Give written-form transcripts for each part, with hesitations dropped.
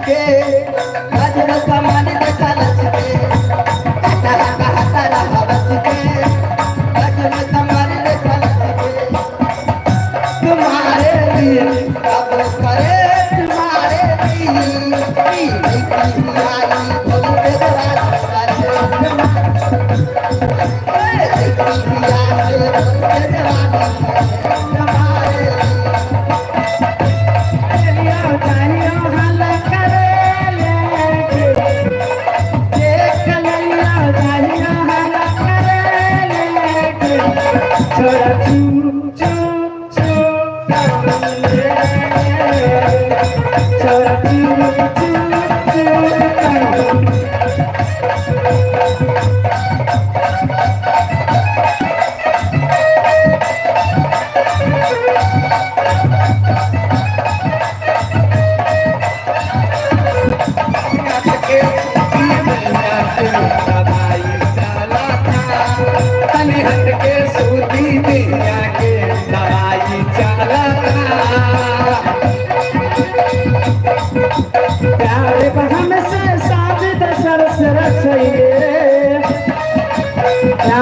के गजब कमाल देखा लच के हटा हटा हटा रहा बच के गजब कमाल देखा लच के तुम्हारे लिए अब करे तुम्हारे लिए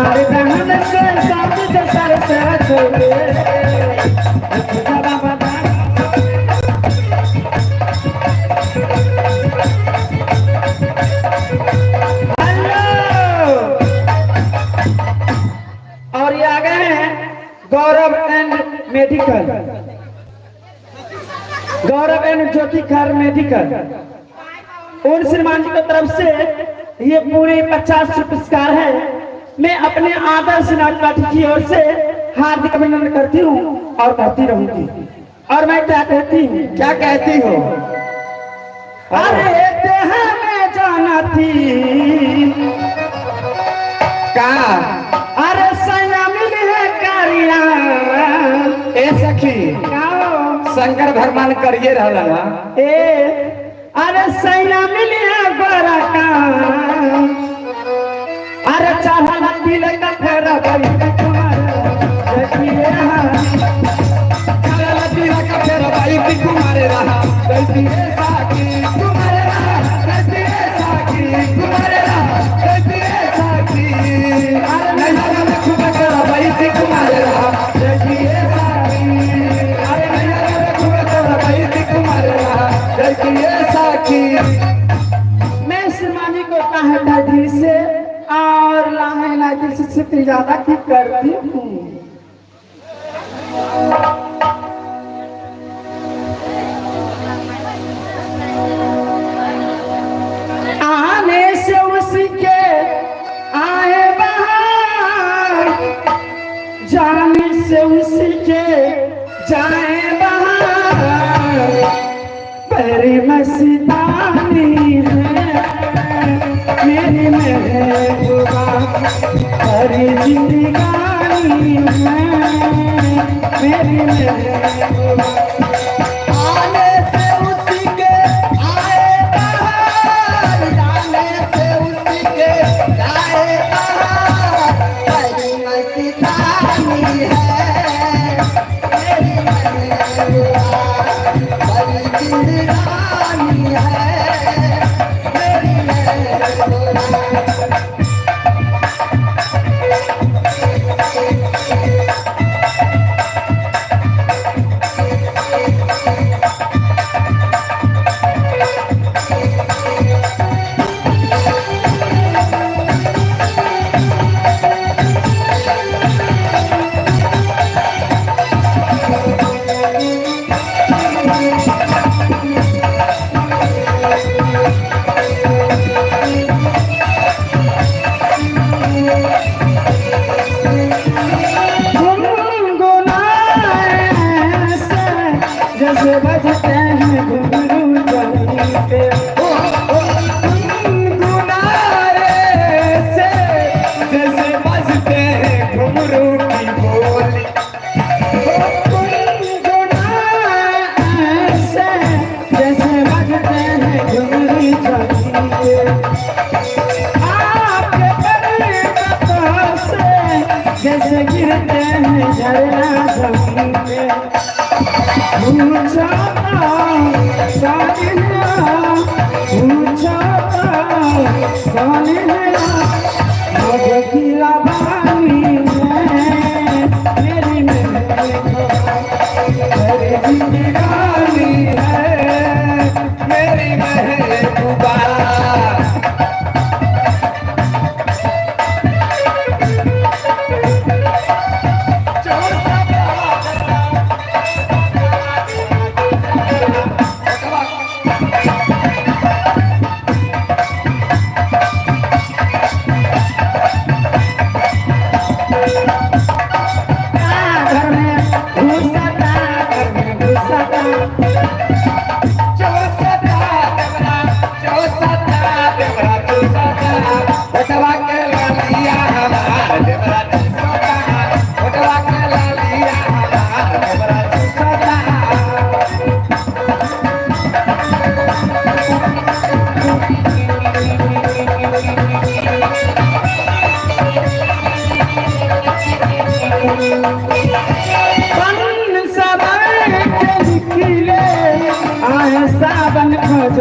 आई बोल दे और ये आ गए हैं गौरव एंड मेडिकल, गौरव एंड ज्योति खर मेडिकल। उन श्रीमान जी की तरफ से ये पूरे 50 पुरस्कार है। मैं अपने आदर्श नाथ पाठी की ओर से हार्दिक अभिनंदन करती हूँ और करती रहूंगी। और मैं क्या कहती हूँ, क्या कहती हो? अरे देह में जाना थी का, अरे सैया मिली है कारिया ए सखी शंकर भगवान करिए रहला ना ए, अरे सैया मिली है बड़ा का, अरे चाहला दिल का फेरा बड़ी देखिए चाहला दिल का फेरा बड़ी तुम्हारे रहा देखिए साकी तुम्हारे रहा देखिए साकी तुम्हारे रहा देखिए साकी, अरे नैया में खूब करा बड़ी तुम्हारे रहा देखिए साकी, अरे नैया में खूब करा बड़ी तुम्हारे रहा देखिए साकी। मैं श्रीमानी को कहा दिल से और लाहे दिल से ज्यादा की करती हूँ। आने से उसी के आए बाहर, जाने से उसी के जाए बाहर, परी मस्तानी है मेरी महबूबा, परी जिंदगानी है मेरी महबूबा। आने से उसी के आए बाहर, जाने से उसी के जाए बाहर, परी मस्तानी है मेरी महबूबा, परी जिंदगानी है मेरी महबूबा। जैसे बजते हैं घुंघरू जमीन पे, गुनारे से जैसे बजते हैं घुंघरू की बोली, गुनारे से जैसे बजते हैं घुंघरू जमीन पे, आपके परिवर्तन से जैसे गिरते हैं झरना जमीन पे। पूछो कौन है मुझे खिला बानी मेरी जिंदगानी है मेरी महबूबा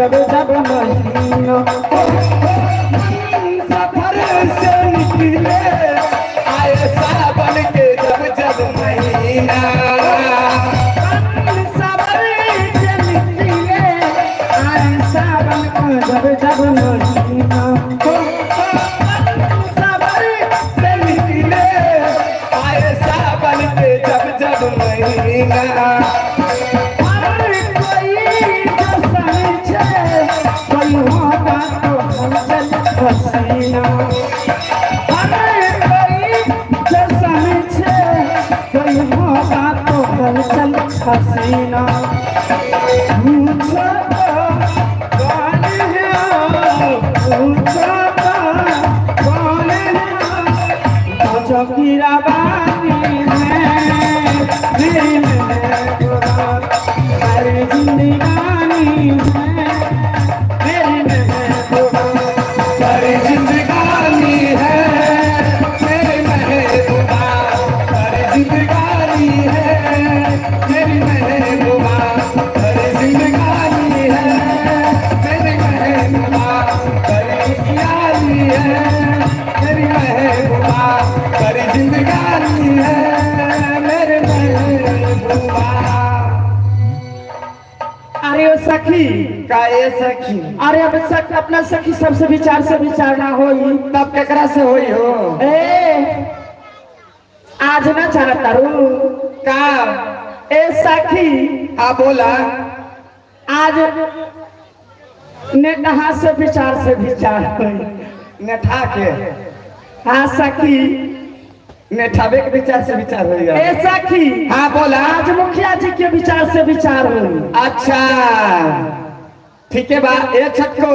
जब जब महीना सफर से निकले आए सावन के जब जब महीना सफर से निकले आए सावन का जब जब महीना सफर से निकले आए सावन के जब जब महीना हसीना हमें कोई जैसा छे कोई मौका तो चल हसीना पूछो कौन है पूछो कौन है जो गिरा बानी है मेरी जिंदगानी है सखी का ये सखी अरे अब सख अपना सखी सबसे विचार से विचारना होई तब केकरा से होई हो आज ना चाहता रू का ए सखी आ बोला आज नेठा से विचार होई नेठा के हाँ सखी नेठावे के विचार से विचार होगा ए सखी हाँ बोला आज मुखिया जी के विचार से विचार हो अच्छा ठीक है बा ए छटको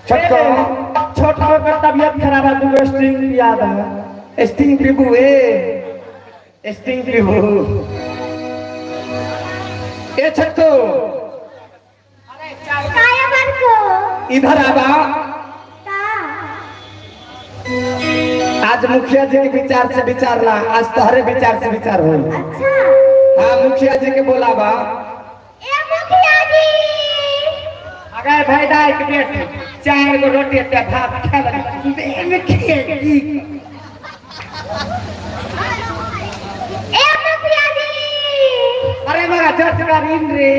छोटको का तबीयत खराब है तू स्ट्रिंग याद है स्ट्रिंग रिबू स्ट्रिंग रिबू ए छटको इधर आबा आज मुखिया जी के विचार से विचारना आज तोहरे विचार से विचार हो अच्छा हाँ मुखिया जी के बोलाबा ए मुखिया जी अगर भाई दाई के बेट 4 गो रोटी ते भात खा ले मुखिया जी ए मुखिया जी अरे मगा जट का इन रे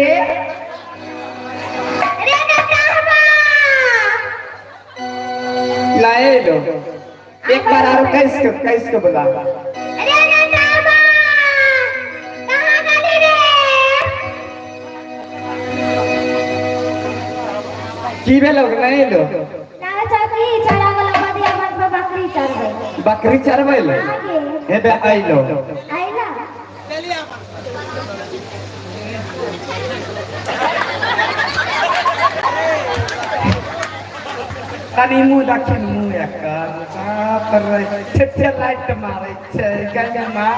लाए लो एक बार और कैस को बोला अरे नामा कहां गली रे की भेलो नहीं लो ना चाची चला वाला बदिया मन पर बकरी चरबै हे बे आइलो आइला चलिए कनी मुंह दखिन मुंह एकर पर छे लाइट मारे छे गंगा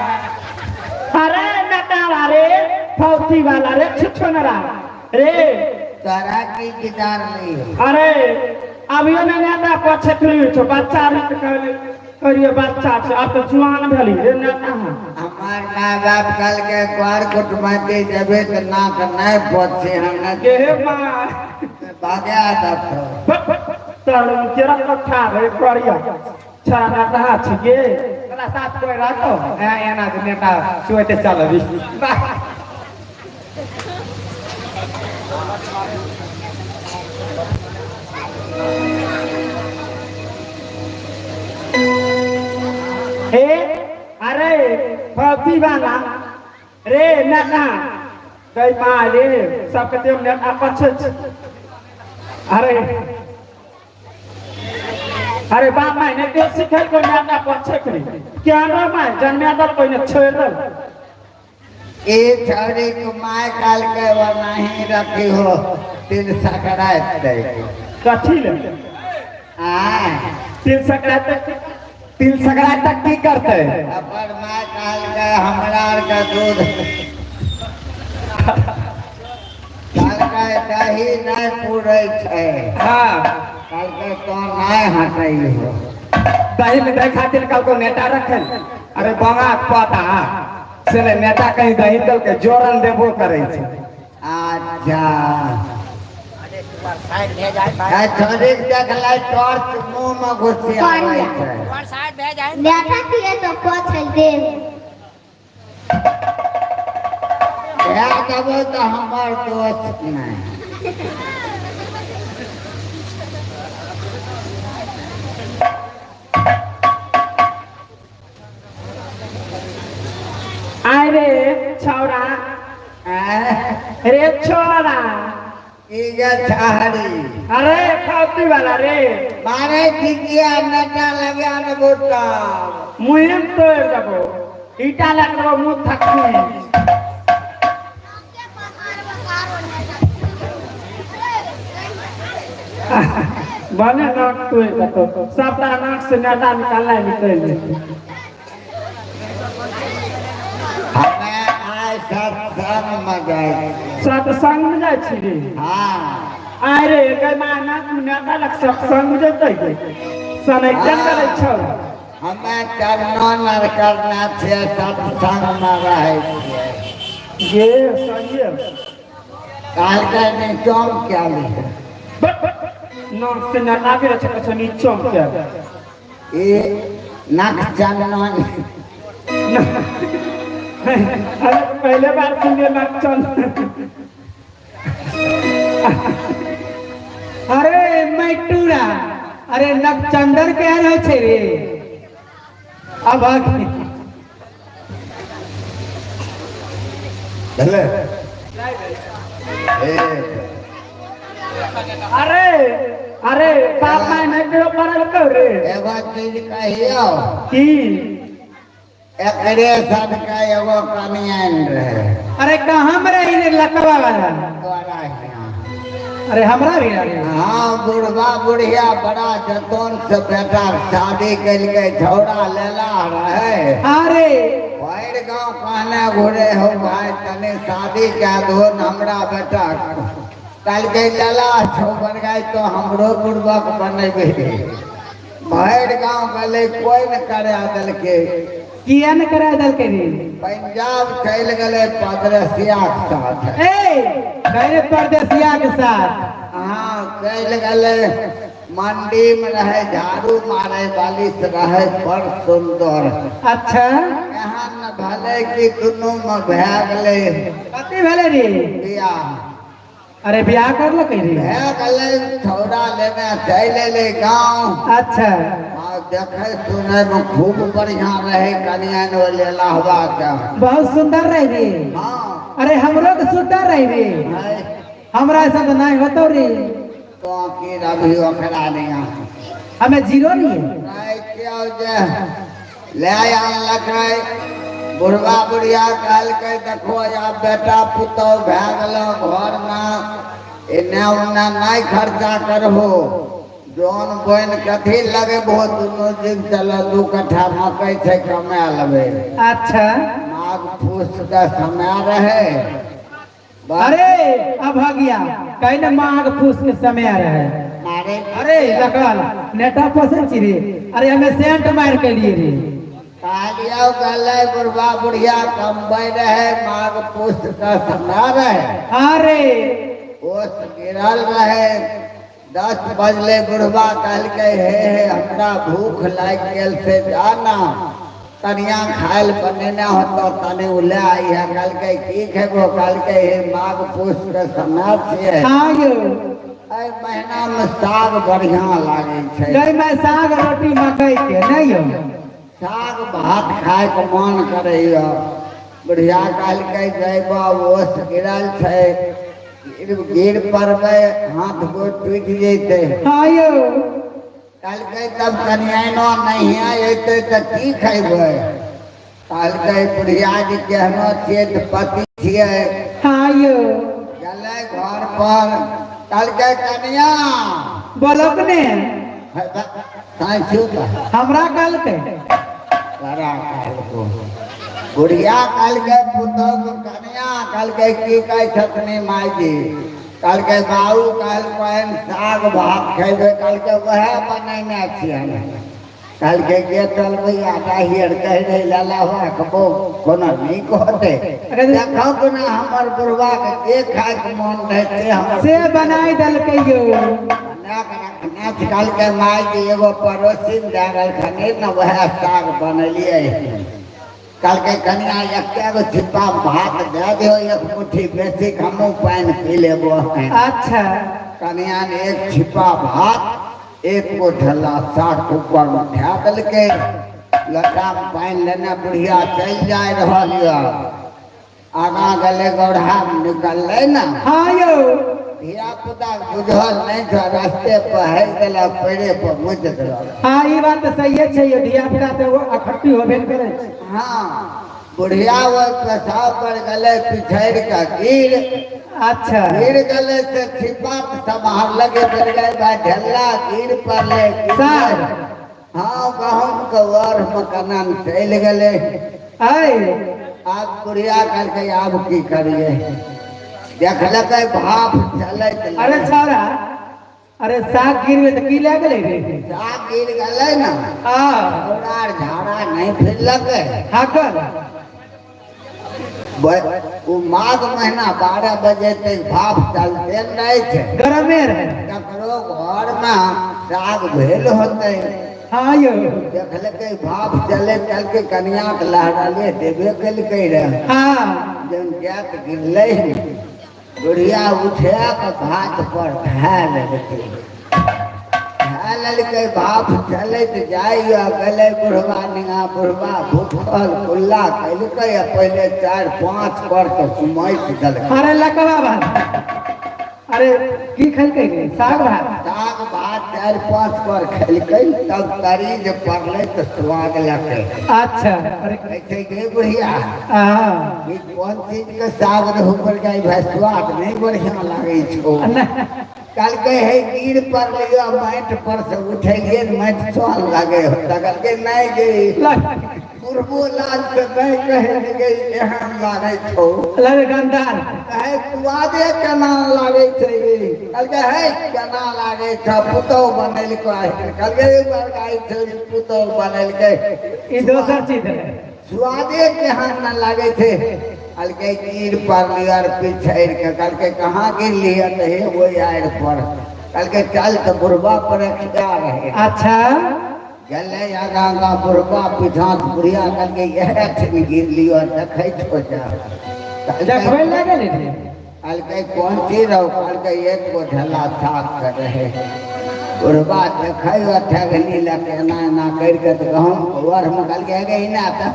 अरे नटा रे फौती वाला रे छुछनरा रे तारा की गिटार नहीं अरे अभी ने नेता पछकली छ बच्चा रे करिए बच्चा छ अब तो जुआन भेली रे नेता हमार हमार माँ बाप कल के कुआर कुटुमती जबे तो नाक नहीं पहुंचे हमने के माँ भाग्या तब तारू जरा कथा रे करिया छाना कहा छिके कला साथ कोई रहतो ए एना नेता सुते चलबी हे अरे फौजी वाला रे नेता गई माँ रे सबके देव नेता पछ अरे अरे बाप मैंने देश सिखाई को नेता पछ क्या नाम है जन्मेदल कोई ने छोड़ ए छोरी को माय काल के वो नहीं रखी हो तिल सकरात दे कथी ले तिल सकरात तक की करते अपन माय काल के हमरा का दूध काल के दही नहीं पूरे छे हां काल के तो नहीं हटई हो दही में दही खातिर कल को नेता रखल अरे बंगा पता से नेता कहीं दही दल के जोरन देबो करे छे अच्छा छोरी देख लाई टॉर्च मुंह में घुसी आवे छे नेता किए तो पछल दे या देबो तो हमार दोस्त नहीं अरे छौरा रे छोरा इगे छाड़ी अरे फौजी वाला रे मारे ठिकिया नटा लगा न बोटा मुहिम तोड़ देबो ईटा लगबो मुंह थकी बने नाक तोड़ देबो सबटा नाक से नेता निकालना निकल हमें आए सत्संग में गए सत्संग में जाय छी रे हाँ अरे गई माना नेता लग सत्संग में जतै सनै जंगल छौ हमें चरणों नर करना छे सत्संग में रहे ये सही काल के निचोम क्या लिखे नाक से नेता भी रचे नीचों क्या ये नख चरणों अरे पहले बार सुनिए नाचन अरे मैटूरा अरे नकचंदन के रहे छे रे अब चले अरे अरे बाप माय नहीं दियो परल कर रे एगो चीज कहियो की एकरे सन का एगो कनियन रहे अरे कहां में रही रे लकवा वाला तोरा हियां अरे हमरा भी रे हाँ बुढ़वा बुढ़िया बड़ा जतन से बेटा शादी के लिए झोड़ा लेला रहे अरे भैर गाँव कहने घुरे हो भाई तने शादी के दो हमरा बेटा कल के लेला छो बन गए तो हमरो बुढ़बक बनेबे भैर गाँव गले कोई न करे दल के किया न करा दल के रे पंजाब चल गए परदेसिया के साथ ए गए परदेसिया के साथ हाँ चल गए मंडी में रहे झाड़ू मारे वाली से रहे बड़ सुंदर अच्छा यहाँ न भले की दोनों में भै गए कथी भेले रे बियाह अरे ब्याह कर लो कहीं भै गए छौड़ा लेने चले ले गाँव अच्छा देखे सुने में खूब बढ़िया रहे कनियन वाले लहवा का बहुत सुंदर रही रे हाँ अरे हमरो के सुंदर रही रे है हमरा ऐसा तो नहीं होतो रे तो की रवि ओकरा नहीं हमें जीरो नहीं है नहीं क्यों जे ले आन लगे बुढ़वा बुढ़िया कहल के देखो या बेटा पुतो भै गलो घर में इन्ने उन्ने नहीं खर्चा करहो जोन बोन कथी लगे बहुत दोनों दिन चलो 2 कट्ठा मकई से कमा लबे अच्छा माघ फूस का समय रहे अरे अब आ गया कहीं न माघ फूस के समय आ रहा है मारे अरे लगल नेटा पसंद छी रे अरे हमें सेंट मार के लिए रे कालिया गले बुढ़वा बुढ़िया कंबे रहे माघ पुष्ट का सना रहे। अरे ओस गिरल रहे 10 बजले बुढ़वा कहल के हे हमरा भूख लाग गेल से जाना कनिया खायल बनेना हो तो तने उले आई है कल के की खेबो कल के हे माघ पुष्ट के समय छे। हाँ यो एहि महीना में साग बढ़िया लागे छे। गई मैं साग रोटी मकई के नहीं यो साग भात खाए के मन करे यो। बुढ़िया कहल के जइबा ओस गिरल छे गिर पड़बे हाथ गोड़ टूट जैते। हाँ यो कल के तब कनियानो नहीं अयते तो की खेबै। कल के बुढ़िया जी केहनो छियै तो पति छियै। हाँ यो चले घर पर कल के कनिया बोलो कने हमरा कल के बुढ़िया कल के पुतो कनिया कल के की कहे छथनी माई जी कल के बाबू कल कहन साग भात खेबे कल के वह बनेने छियै। कल के गेटल भैया हियर कह रही लाला हुआ कबो कोना नहीं कहते देखो कोना हमर बुढ़वा के खाए के मन रहे से हमर से बनाई दल के यो नाच कल के माई जी एगो पड़ोसिन दे रहलखिन न वह साग बनलिए। कल के कनिया एक छिपा भात दे दियो एक मुट्ठी बेसी हमू पानी पी लेबो। अच्छा कनिया ने एक छिपा भात एक गो ढला साग ऊपर में उठा दल के लटा में पानी लेने बुढ़िया चल जाए रहल यो। आगा गले गौढ़ा में निकल ना। हाँ यो धिया पुता बुझल नहीं था रास्ते पर है गला पेड़े पर मुझ रहल। हाँ ये बात तो सही है यो धिया पुता तो वो अखट्टी होबे करे। हाँ बुढ़िया वो पेशाब पर गले पिछड़ का गिर। अच्छा गिर गले से छिपा संभाल लगे गिर गए भाई ढल्ला गिर पर ले साग हाँ गहूम के वर मकान चल गले। आई आप बुढ़िया करके आप की करिए देखल भाप चले। अरे छोरा अरे साग गिर गए तो की ले गए रे साग गिर गले ना हां झाड़ा नहीं फिर लगे। हाकल वो माघ महीना 12 बजे तक भाप चलते नहीं थे गरमे रहे ककरो घर में साग भेल होते। हाँ यो देखल के भाप चले चल के कनिया के लहराले देवे कल के रहे। हाँ जब जात गिरले बुढ़िया उठे के घाट पर ढाल के भाप चले जाइए गले बुढ़वा निगा बुढ़वा भूखल कुल्ला कैल के पहले 4-5 पर तो सुमैत दल। अरे लकवा बात अरे की खल के साग भात 4-5 पर खेल के तब तरीज पड़ले तो स्वाद लगे। अच्छा अरे कैसे गए बुढ़िया हाँ ये कौन चीज के साग रहू पर गई भाई स्वाद नहीं बढ़िया लागे छो। कल के है गिर पर लिया माट पर से उठेलिए माट स्वाद लागे हो तगल के नहीं गई पूर्वो लाल से नहीं कहे गई यहाँ लागे छो लगे गंदार है स्वादे केना लागे छे। कल के है केना लागे छ पुतो बनल को कल के बार गाय छे पुतो बनल के ई दोसर चीज है स्वादे केहन न लागे छे। कल के गिर पर लियर पिछड़ के कल के कहाँ गिर लिया तो हे वो यार पर कल के चल तो बुढ़वा पर खिया रहे। अच्छा गले आगा बुढ़वा पीछा बुढ़िया कल के यह ठन गिर लियो देखे छो जा देखबे लगे रे कल के कौन चीज रहो कल के एक गो ढला साग कर रहे बुढ़वा देखे ठगनी लगे ना ना करके तो गहूम वर में कल के गई ना था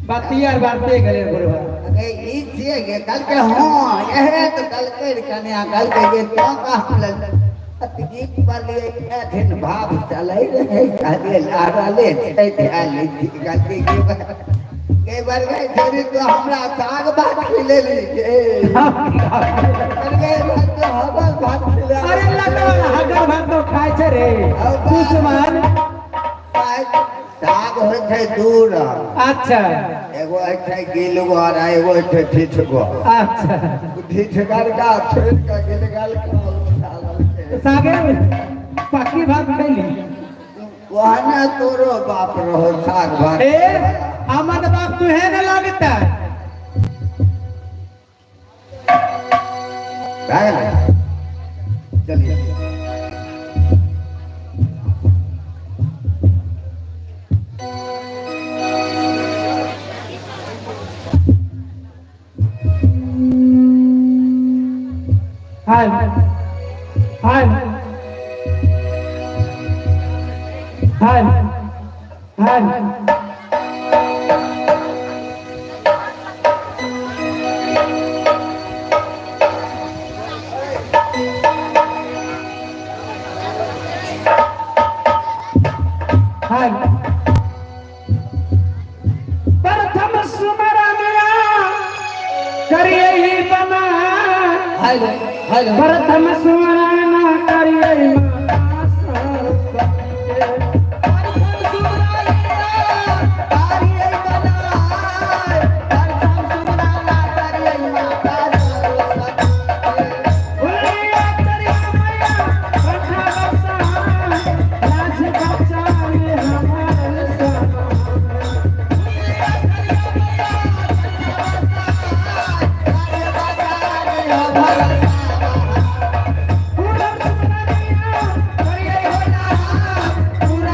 बतियार बाते गले बुढ़वा अगे ई छिए कल के हां यह तो कल के कन्या कल के ये तो का हम अति पर लिए दिन भाव चले रहे कहले लारा ले ध्यान ली कल के बार गए छोरी तो हमरा साग भात खिले ली कल के तो हबल भात खिले। अरे लगवा हगर भात तो खाए छे रे दुश्मन साग होय छै दूर। अच्छा एगो छै गिलगोर एगो छै ठिठगोर। अच्छा ठिठगर का छोड़ के गिलगल का सागे पक्की भात खैली वहने तोरो बाप रहो साग भात ए हमर बाप तू है न लगता चलिए हाय हाय हाय हाय हाय प्रथम सुमरनिया करिए ही बना हेलो प्रथम सुमरना करिए पूरा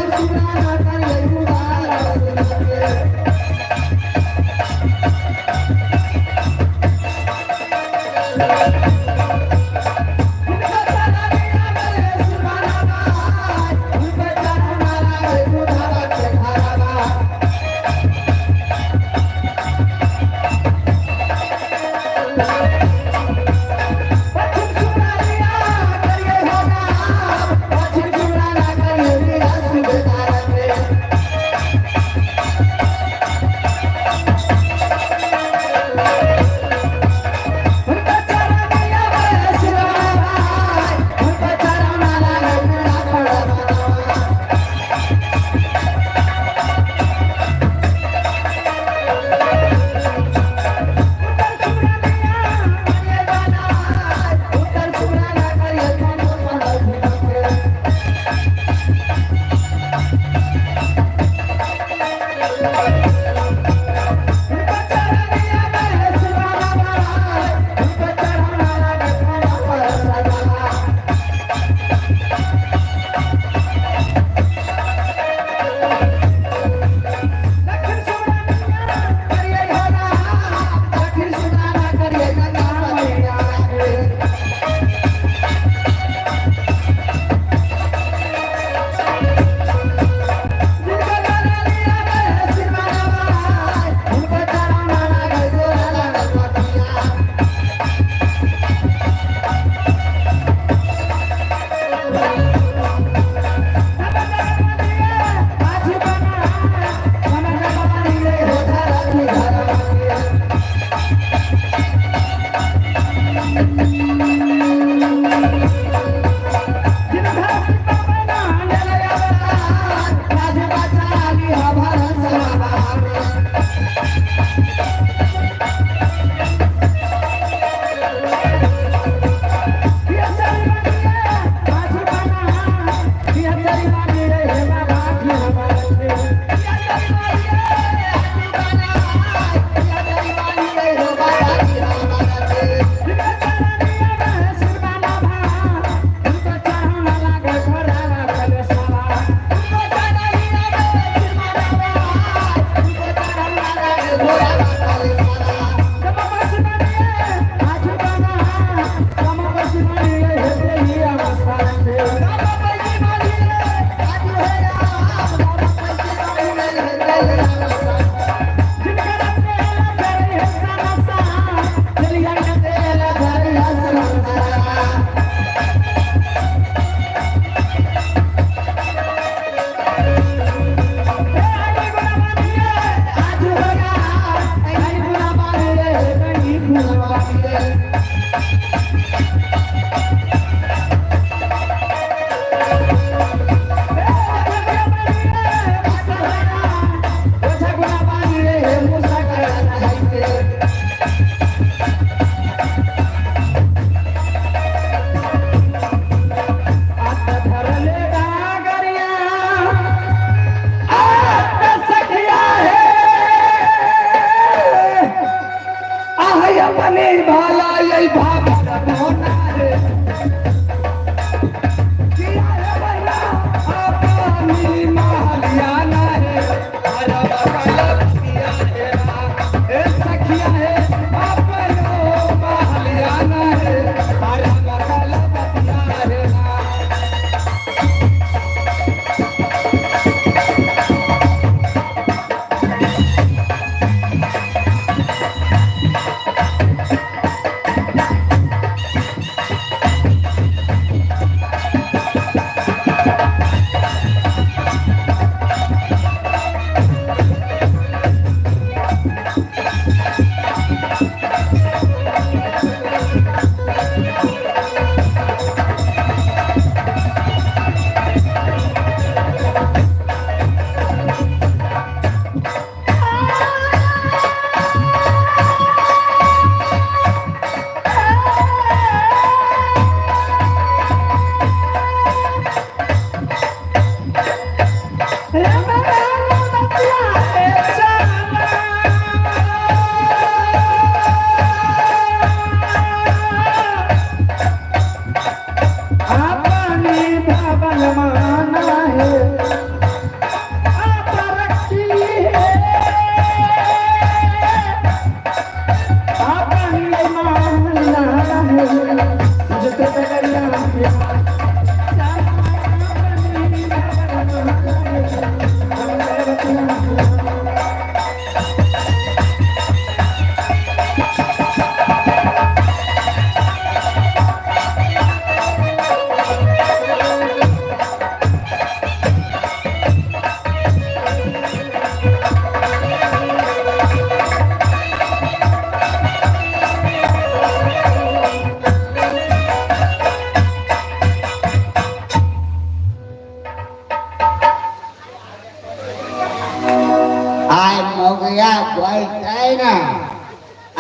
आय मोगया बोलते ना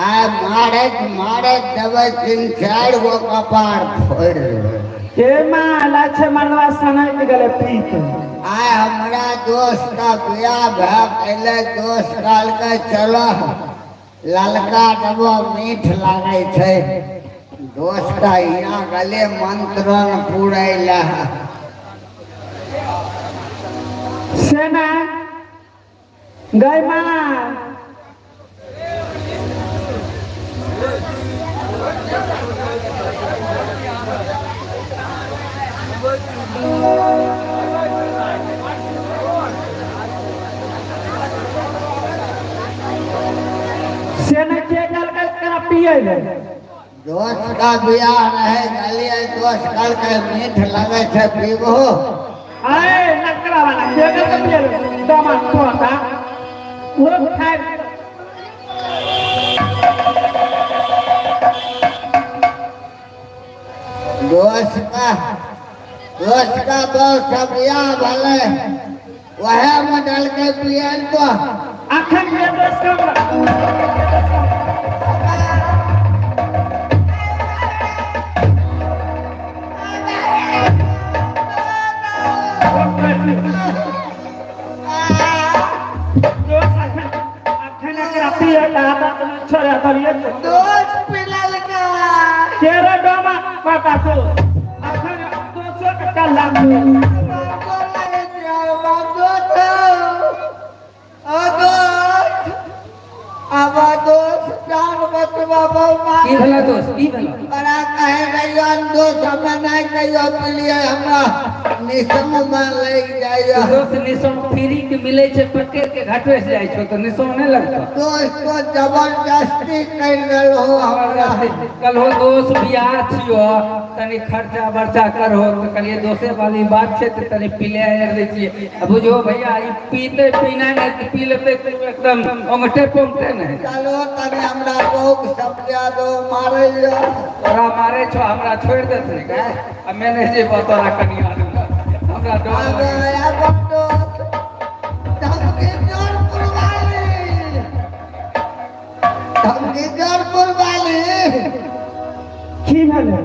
आय मारे दबे 3-4 गो कपार फोड़ देबै। के माला छे मरवा सनक गेले पीक आय हमरा दोस्त का बियाह भए पहले दोस्त काल के चलो ललका डबो मीठ लागे छै दोस्त यहाँ गले मंत्रण पुरैला सेना गई माँ सेना के गल कर पिए दोस्त का बियाह रहे गलिए दोस्त काल के मीठ लगे छै पीबो आए नकरा वाला के गल कर पिए दमा कोता वो खाए दोस्त का बहुत सब बियाह भले वह में डाल के पिए तो अखन के दोस्त का दोस्त पिलल का तेरा डोमा पापा को अखन 200 टका लाग की भला दोस्त की भला बड़ा कहे रहियो दोस्त हमें नहीं कहियो पिलिए हमरा निसम में लग जाइयो दोस्त निसम फ्री के मिले छे पटेर के घाटवे से जाय छो तो निसम नहीं लगता दोस्त को जबरदस्ती कर गल हो हमरा कल हो दोस्त बियाह छियो तनी खर्चा बर्चा कर हो तो कलिए दोसे वाली बात छे तो तनी पिले आयर दे छिए अब बुझो भैया ई पीते पीना नहीं पी लेते तो एकदम अंगठे पोंगटे नहीं चलो तने हमरा लोग सब दो मारियो तोरा मारे छो हमरा छोड़ देते का अब मैंने जे बतोरा कनिया हमरा डर आगे लगे या बंदो धमकी जोरपुर वाली की भले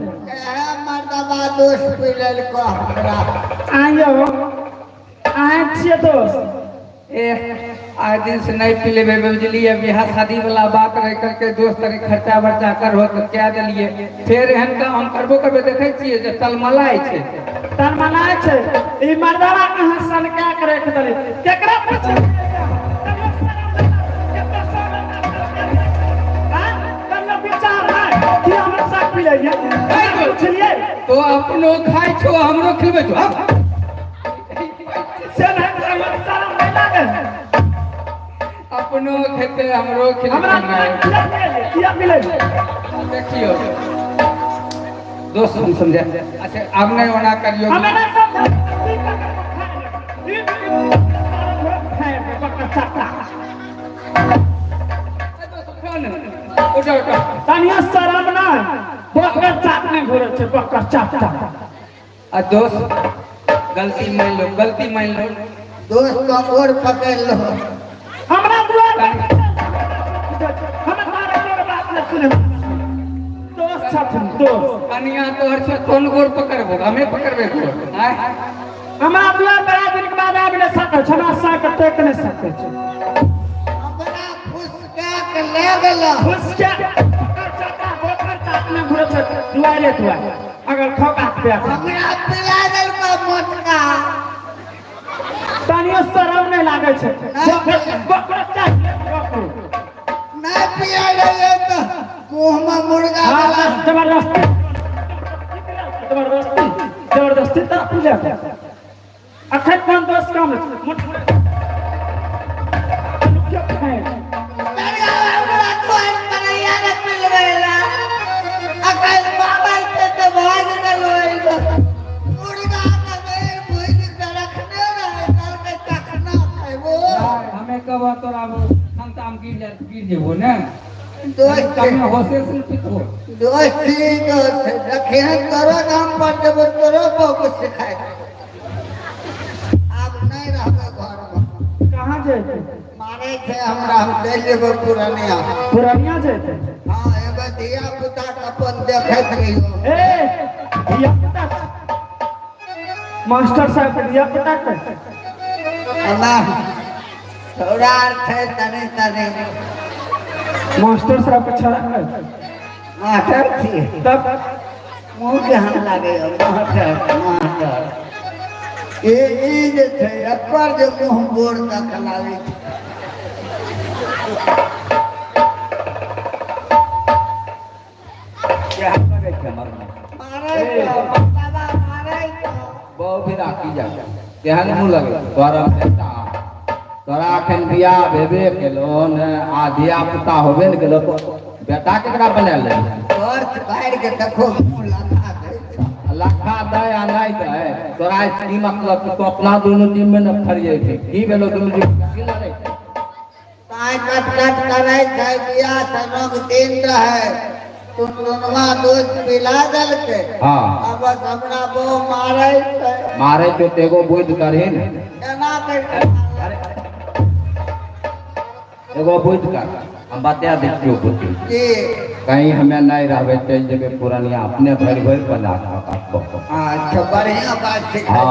मर्दबा दोस्त पिलल को हमरा आयो आए छिए दोस्त ए आज दिन से नहीं पीले बुझली है बिहार शादी वाला बात रह करके दोस्त तनी खर्चा बर्चा कर हो तो क्या दिलिए फिर एहन काम हम करबो करबे देखे छिए जे तलमलाय छे तन मनाए छे ई मर्दावा कहां सनका के रख दले केकरा पूछ विचार है कि हम साथ पी लेंगे पूछलिए तो अपनो खाइ छो हमरो खिलबे छो से नहीं सारा नहीं लागे अपनो खेते हमरो हमरा खिलबे किया मिले देखियो दोस्त हम समझे अच्छा अब नहीं होना करियो हमें ना सब उठो उठो तनिया शरम ना बकर चाट नहीं घोरे छे बकर चाट आ दोस्त गलती मान लो दोस्त को और पकड़ लो हमरा दुआर हम तारे बात न सुने दोस्त छथिन दोस्त कनिया तोहर छो कोन गोर पकड़बो हमें पकड़बे को आय हमरा दुआर बड़ा दिन के बाद आबि न सकै छै हमरा साथ टेक न सकै छै हमरा फुसका के ले गेलो उसके बकर चाट नहीं घोरे छे दुआरे अगर खौका पे हमरा पिला देल को मोटका तनियो शरम नहीं लागे छे बकर चाट नहीं पिया ले तो मुंह में मुर्गा हां वाला जबरदस्ती जबरदस्ती जबरदस्ती तरफ पूजा अखन कौन दोस्त काम हमें कब तोरा संताम गिर जेबो ने तमे होसे शिल्पित हो दोस्ती दोस्त रखे तोरो नाम पर जब तोरो को सिखाए अब नहीं रहबे घर में कहाँ जेते मारे थे हमरा हम चल जेबे पुरानिया जेते हाँ एगो दिया पुता के अपन देखत रहियो ए दिया पुता मास्टर साहब के दिया पुता के अम्मा थोड़ा थे तने तने मास्टर साहब के छड़ा है मास्टर थी तब मुंह जहां लागे मास्टर ये जे थे अपर जो मुंह बोर तक लागे क्या करे के मारे तो बाबा मारे तो बहु भी राखी जा केहन मुंह लगे तोरा बेटा तोरा अखन बियाह भेबे केलो ने आ धिया पुता होबे ने केलो तो बेटा केकरा बनाल ले घर बाहर के देखो मुंह लगा दे लखा दे आ नहीं दे तोरा की मतलब तो अपना दोनों टीम में न खड़िए थे की भेलो दोनों टीम की लड़ाई काय कट कट करे छै बियाह तनक दिन रहे तुम दोनों दोस्त पिला दल के हां अब हमरा वो मारे छै मारे तो तेगो बुझ करही ने एना कर एगो बुझ कर हम बता देखियो पुती जी कहीं हमें नहीं रहबे चल जेबे पुरानिया अपने भर भर बना आपको अच्छा बढ़िया बात है हां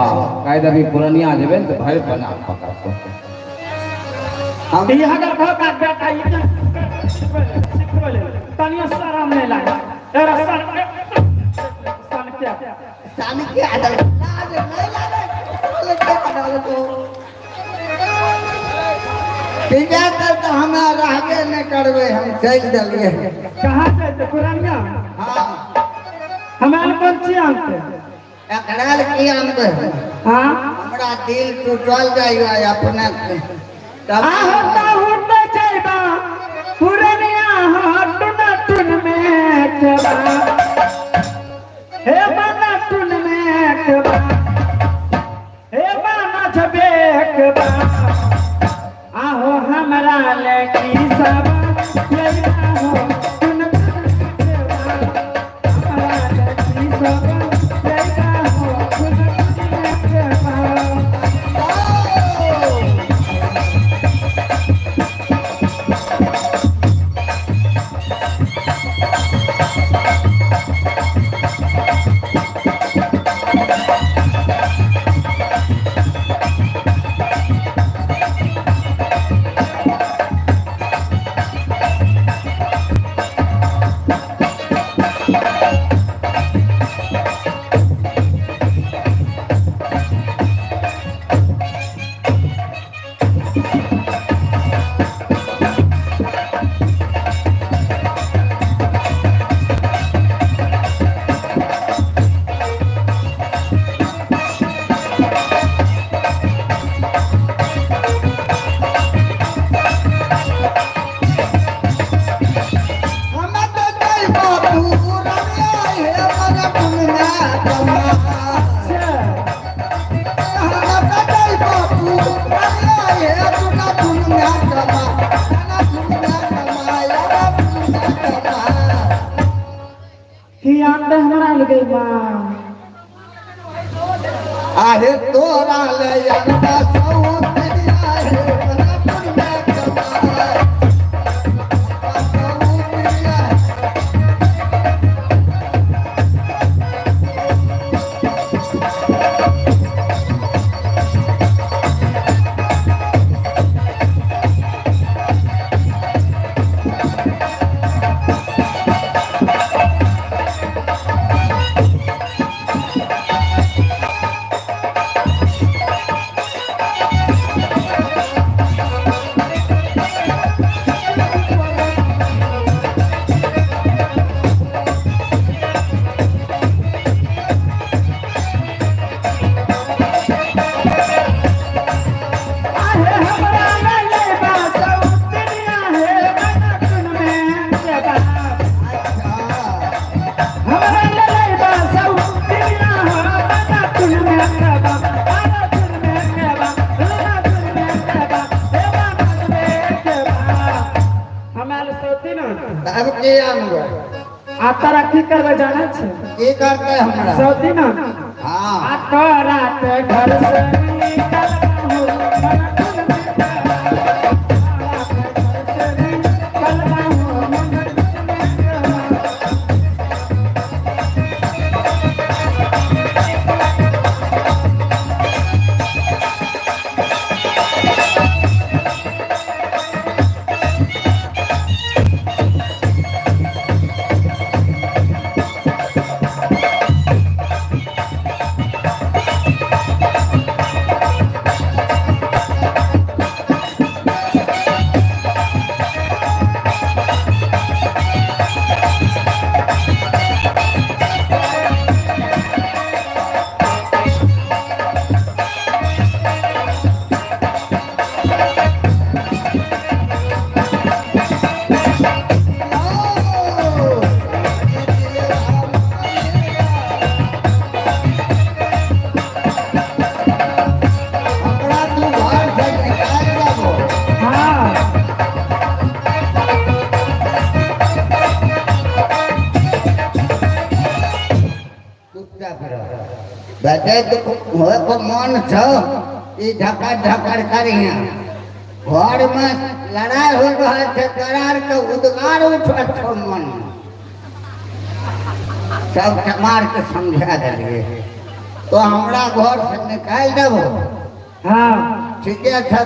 कह देबी पुरानिया जेबे तो भर बना आपको हम दिया का भगा बेटा ये सिखवले तनियो सारा में लागा तेरा सन क्या सानी के आदल लाज नहीं लागे साले के आदल को ठीक है तो हमें रहबे नहीं करबे हम चल दलिए कहाँ जाते पुरानिया हां हमारे कौन सी आंते एकराल की अंब हाँ हमरा दिल टूटल जाइयो अपने तब होता होता जाइबा पुरानिया हट न तुन में केबा हे बना तुन में केबा हे बना छबे केबा आहो हमरा लेकी सब लेना हो तुन केबा हमरा लेकी सब लेना हो तुन केबा आहे तोरा ले अंदा सौत दिया है मनपुर में कमाए सौत दिया आ तारा की करबे जाने छे की करते हमरा सब दिन हाँ आ तो रात घर से निकल हो हमरा तू घर से निकाल देबो हां चुपचाप रह बेटे तो होए को मन छ ई ढकड़ करिया घर में लड़ाई हो रहल छै करार के उद्गार उठल छ मन सब समार के समझा देलिए तो हमरा घर से निकाल देबो हां ठीके छ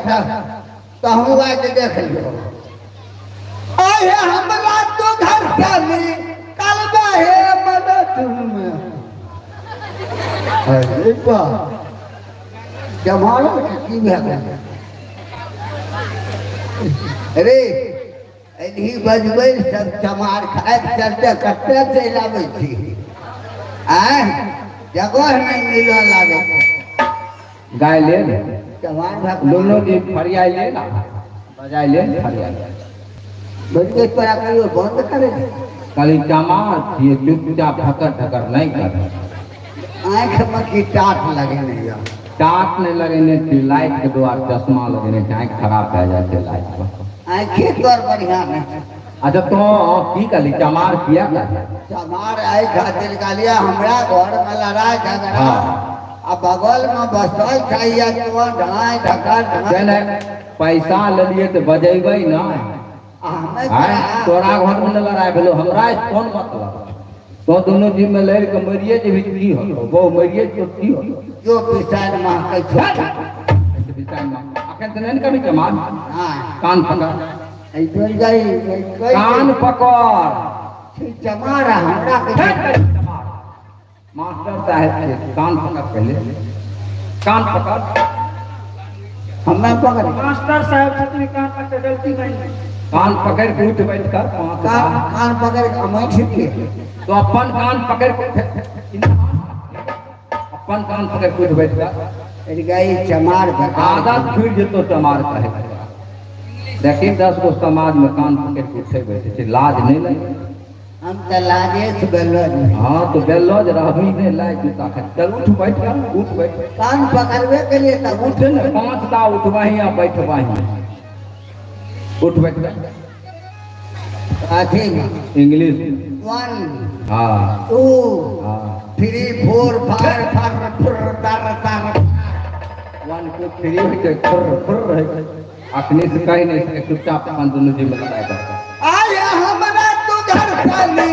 तो हम आज देख लियो आये हमरा तो घर से निकालबा हे मदद में अरे बा जमानो की भए अरे एही बजबै सब चमार खाए चलते कते चलि आबै छी आय जगह नहीं मिलऽ लागे गाय ले चमार भाग दोनों की फरियाई ले ना बजाय ले फरियाई बजबै तोरा कहियो बंद करे खाली चमार ये चुपचाप ठकर नहीं कर आँख में की टाट लगे नहीं है टाट नहीं लगेने थी लाइट के द्वार चश्मा लगेने थे आँख खराब हो जाते लाइट पर आँखें तोर बढ़िया नहीं अच्छा तो की कली चमार किया चमार आई खातिर कालिया हमरा घर में लड़ाई झगड़ा हाँ। अब बगल में बसल चाहिए तो ढाई ढका पैसा ले लिए तो बजेबै ना तोरा घर में लड़ाई भेलो हमरा से कौन मतलब तो दोनों जी में लड़ के मरिए जे की हो वो मरिए तो की हो जो पिसान मां के छोड़ अखन तो नहीं कभी चमार हां कान पकड़ आई तो जाई कान पकड़ चमार हमरा के मास्टर साहब से कान पकड़ पहले कान पकड़ हमें पकड़ मास्टर साहब छतरी कान पकड़ गलती नहीं कान पकड़ के उठ बैठ कर कान पकड़ के मैं छिटिए तो अपन कान पकड़ के अपन कान पकड़ के उठ बैठ कर गई चमार आदत छूट जेतो चमार कहे देखिए 10 गो समाज में कान पकड़ के उठे बैठे छै लाज नहीं लगे हम तो लाजे से बेलो हाँ तो बेलो जे रहबी नहीं लाज जूता खा चल उठ बैठ कर उठ बैठ कान पकड़वे के लिए तब उठ न 5 टा उठवाही या बैठवाही उठ बैठ कर अथी में इंग्लिश 1 हाँ 2 हाँ 3 4 5 फर तर 1 2 3 होते फुर रहे अखनी से कहीं नहीं सके चुपचाप अपन दोनों जी में लड़ाई करता आया हमरा तो घर खाली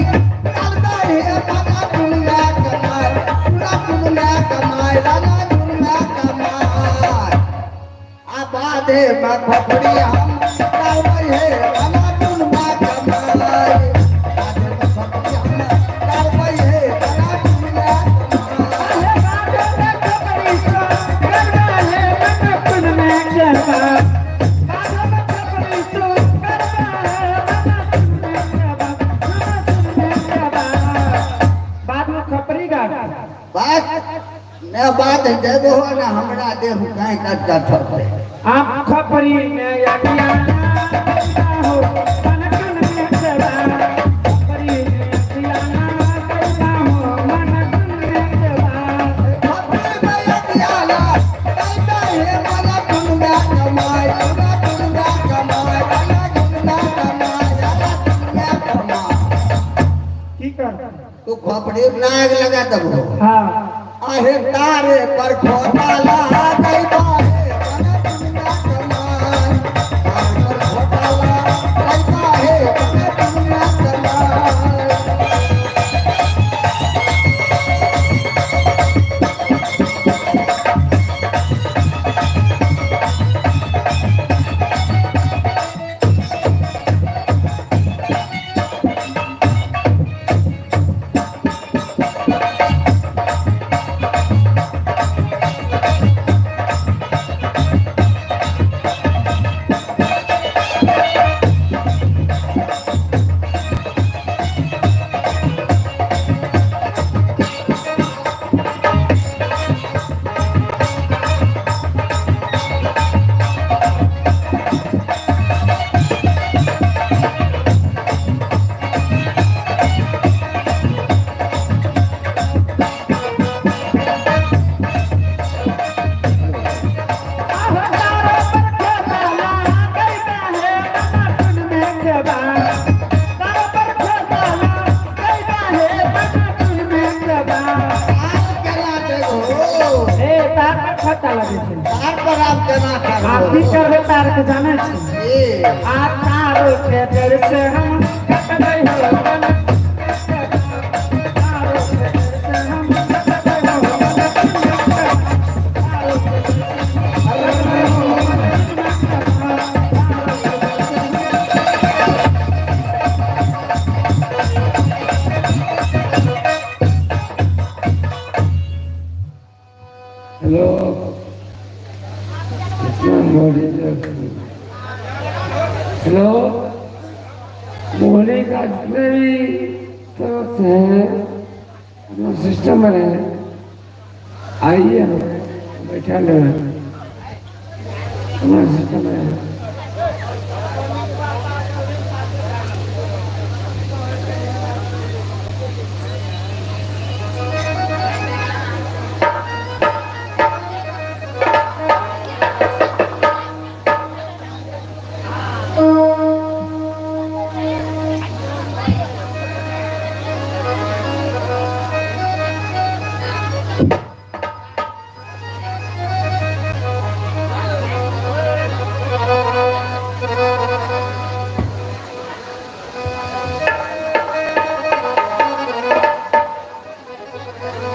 चलता है बाबा दुनिया कमाए पूरा दुनिया कमाए राजा दुनिया कमाए आ बादे में खोपड़ी हम कावई है राजा दुनिया कमाए बादे में खोपड़ी हम कावई है राजा दुनिया कमाए बात न बात जब हो ना हमरा देह काहे करता ठोके आप खपरी में यकिया हो मनकन में चला खपरी में यकिया कैसा हो मनकन में चला खपरी में यकियाला कैसा है वाला दुनिया कमाए पूरा दुनिया कमाए वाला दुनिया कमाए वाला दुनिया कमाए की बापरे नाग लगा दबो हाँ आहे तारे पर खोटा लागई बाहे कने दुनिया कमाई तारे पर खोटा लागई बाहे कने दुनिया कमाई तार पर आप जना आप की करबे तार के जाने छी आ तारो के डर से हम कटबै हो तारो के डर से हम कटबै हो। हेलो मोहनी का जितने भी तरफ से अपना सिस्टम है आइए बैठा ले अपना सिस्टम है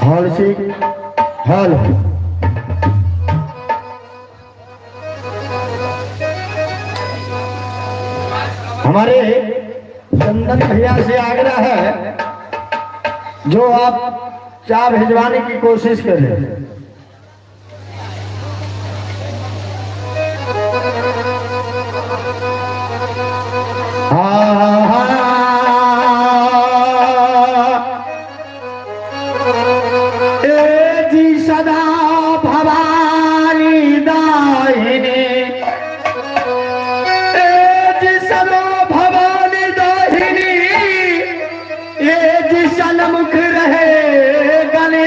हॉल सीट हॉल हमारे चंदन भैया से आग्रह है जो आप चाय भिजवाने की कोशिश करें। सदा भवानी दाहिनी सदा भवानी दाहिनी ये जी सन्मुख रहे गणे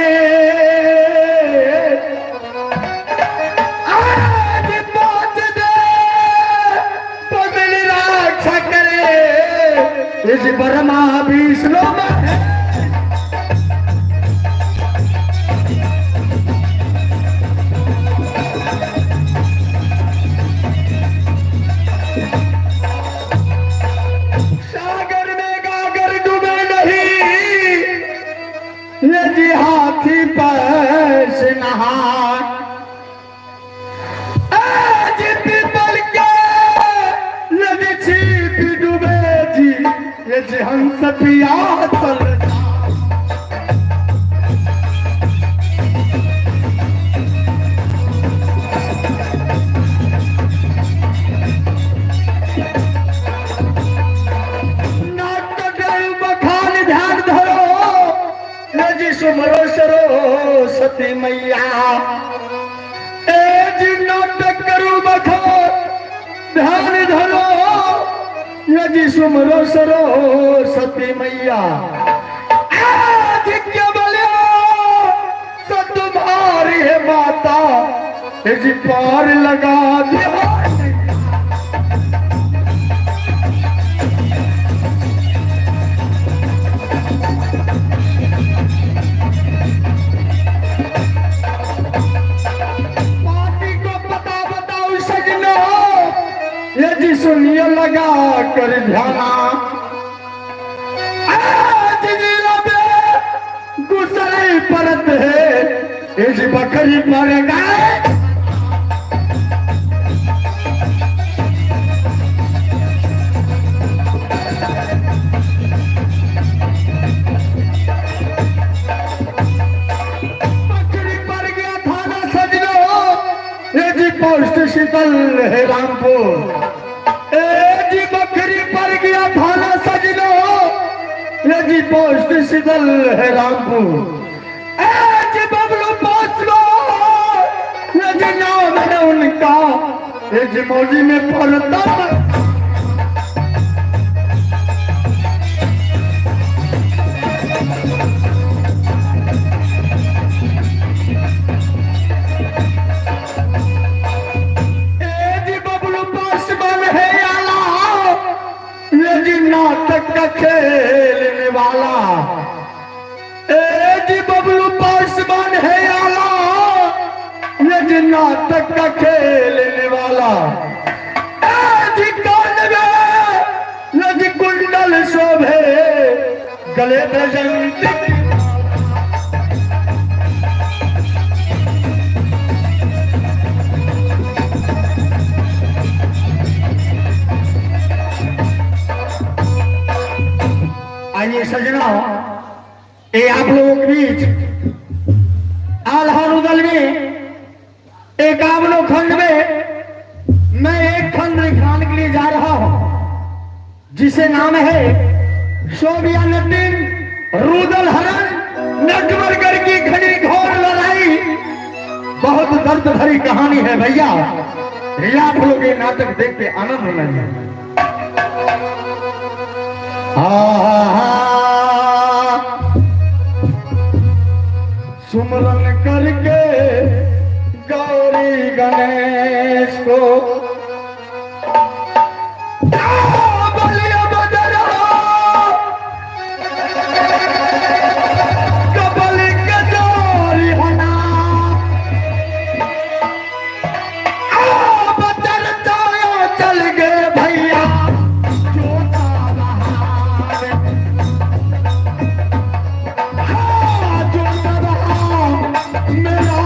आज पहुंच दे पगली रक्षा करे इस ब्रह्मा विष्णु में ये जी हाथी पर से नहा आज पीपल के लगी छिप डूबे जी ये जी हंस पिया चल सुमरो सरस्वती मैया ए जी नाटक करू बखो ध्यान धरो यदि सुमरो सरस्वती मैया आज क्या बोले तो तुम्हारी है माता जी पार लगा दिया सुनिए लगा कर ध्याना आज नीला में गुसरे परत है इस बकरी पर गाय बकरी पर गया था ना सजनो ये जी पोस्ट शीतल है रामपुर जी बकरी पर गया था ना सजनो ये जी पोस्ट शीतल है रामपुर जी बबलू पहुंच लो ये जी नाम है उनका ये जी मौजी में पड़ता नाटक का खेलने वाला जी बबलू पासवान है आला ये जी नाटक का खेलने वाला जी कान में ये जी कुंडल शोभे गले में जंती आइए सजना ये आप लोगों के बीच आल्हार उदल में एक आमनो खंड में मैं एक खंड दिखाने के लिए जा रहा हूं जिसे नाम है शोभिया नदीन रुदल हरण नटवरगढ़ की घनी घोर लड़ाई बहुत दर्द भरी कहानी है भैया आप लोग ये नाटक देख के आनंद होना चाहिए सुमरन करके गौरी गणेश को बलिया बजरा कबली के जोरी होना बचर चल गए भैया मेरा